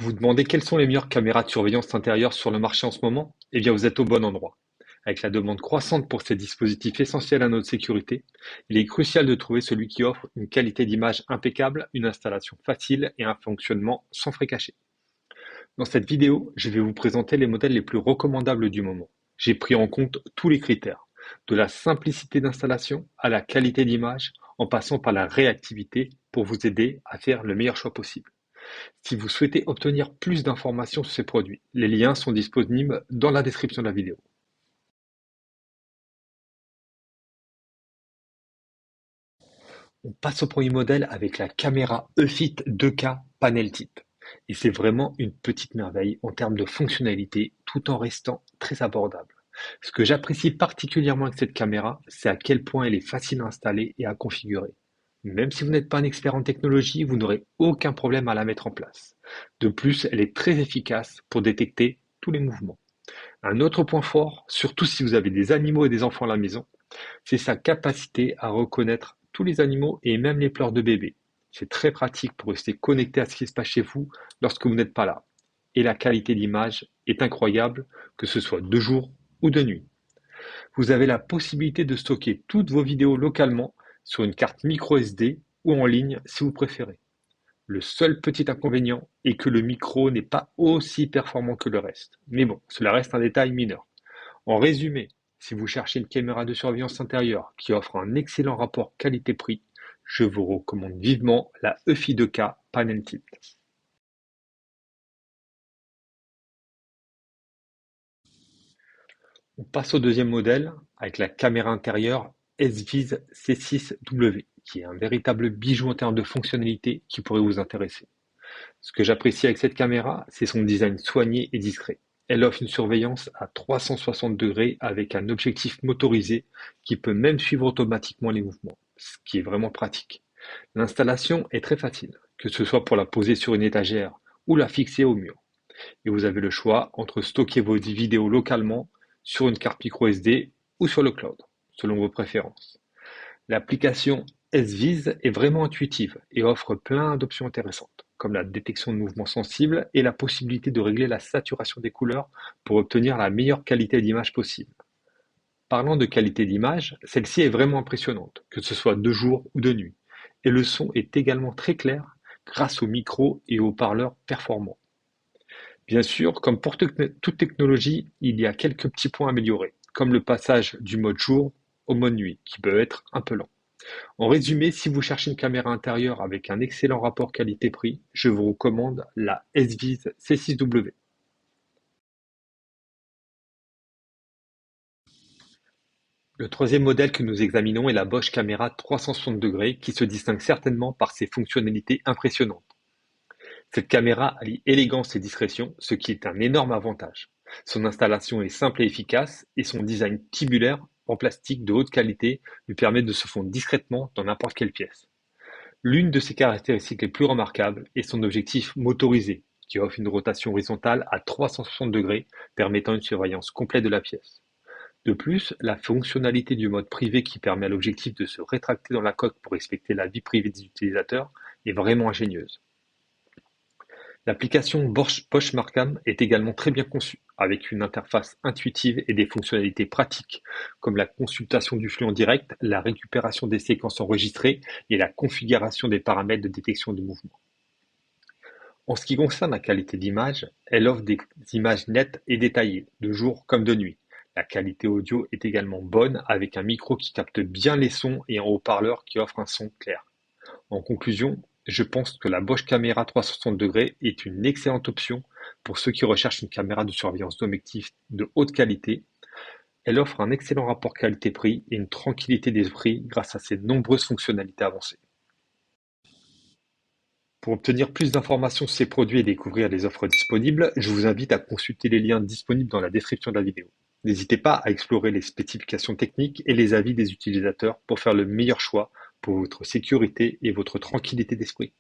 Vous vous demandez quelles sont les meilleures caméras de surveillance intérieure sur le marché en ce moment? Eh bien, vous êtes au bon endroit. Avec la demande croissante pour ces dispositifs essentiels à notre sécurité, il est crucial de trouver celui qui offre une qualité d'image impeccable, une installation facile et un fonctionnement sans frais cachés. Dans cette vidéo, je vais vous présenter les modèles les plus recommandables du moment. J'ai pris en compte tous les critères, de la simplicité d'installation à la qualité d'image, en passant par la réactivité pour vous aider à faire le meilleur choix possible. Si vous souhaitez obtenir plus d'informations sur ces produits, les liens sont disponibles dans la description de la vidéo. On passe au premier modèle avec la caméra eFit 2K Panel Type. Et c'est vraiment une petite merveille en termes de fonctionnalité tout en restant très abordable. Ce que j'apprécie particulièrement avec cette caméra, c'est à quel point elle est facile à installer et à configurer. Même si vous n'êtes pas un expert en technologie, vous n'aurez aucun problème à la mettre en place. De plus, elle est très efficace pour détecter tous les mouvements. Un autre point fort, surtout si vous avez des animaux et des enfants à la maison, c'est sa capacité à reconnaître tous les animaux et même les pleurs de bébé. C'est très pratique pour rester connecté à ce qui se passe chez vous lorsque vous n'êtes pas là. Et la qualité d'image est incroyable, que ce soit de jour ou de nuit. Vous avez la possibilité de stocker toutes vos vidéos localement sur une carte micro SD ou en ligne si vous préférez. Le seul petit inconvénient est que le micro n'est pas aussi performant que le reste. Mais bon, cela reste un détail mineur. En résumé, si vous cherchez une caméra de surveillance intérieure qui offre un excellent rapport qualité-prix, je vous recommande vivement la EFI 2K Panel Tilt. On passe au deuxième modèle avec la caméra intérieure SVIS C6W, qui est un véritable bijou en termes de fonctionnalité qui pourrait vous intéresser. Ce que j'apprécie avec cette caméra, c'est son design soigné et discret. Elle offre une surveillance à 360 degrés avec un objectif motorisé qui peut même suivre automatiquement les mouvements, ce qui est vraiment pratique. L'installation est très facile, que ce soit pour la poser sur une étagère ou la fixer au mur. Et vous avez le choix entre stocker vos vidéos localement sur une carte micro SD ou sur le cloud, selon vos préférences. L'application SVIS est vraiment intuitive et offre plein d'options intéressantes, comme la détection de mouvements sensibles et la possibilité de régler la saturation des couleurs pour obtenir la meilleure qualité d'image possible. Parlant de qualité d'image, celle-ci est vraiment impressionnante, que ce soit de jour ou de nuit, et le son est également très clair grâce aux micros et aux haut-parleurs performants. Bien sûr, comme pour toute technologie, il y a quelques petits points à améliorer, comme le passage du mode jour au mode nuit, qui peut être un peu lent. En résumé, si vous cherchez une caméra intérieure avec un excellent rapport qualité-prix, je vous recommande la SVIS C6W. Le troisième modèle que nous examinons est la Bosch Camera 360 degrés qui se distingue certainement par ses fonctionnalités impressionnantes. Cette caméra allie élégance et discrétion, ce qui est un énorme avantage. Son installation est simple et efficace et son design tubulaire en plastique de haute qualité lui permet de se fondre discrètement dans n'importe quelle pièce. L'une de ses caractéristiques les plus remarquables est son objectif motorisé, qui offre une rotation horizontale à 360 degrés, permettant une surveillance complète de la pièce. De plus, la fonctionnalité du mode privé qui permet à l'objectif de se rétracter dans la coque pour respecter la vie privée des utilisateurs est vraiment ingénieuse. L'application Bosch Markham est également très bien conçue, avec une interface intuitive et des fonctionnalités pratiques, comme la consultation du flux en direct, la récupération des séquences enregistrées et la configuration des paramètres de détection de mouvement. En ce qui concerne la qualité d'image, elle offre des images nettes et détaillées, de jour comme de nuit. La qualité audio est également bonne, avec un micro qui capte bien les sons et un haut-parleur qui offre un son clair. En conclusion, je pense que la Bosch Camera 360 degrés est une excellente option pour ceux qui recherchent une caméra de surveillance domestique de haute qualité. Elle offre un excellent rapport qualité-prix et une tranquillité d'esprit grâce à ses nombreuses fonctionnalités avancées. Pour obtenir plus d'informations sur ces produits et découvrir les offres disponibles, je vous invite à consulter les liens disponibles dans la description de la vidéo. N'hésitez pas à explorer les spécifications techniques et les avis des utilisateurs pour faire le meilleur choix pour votre sécurité et votre tranquillité d'esprit.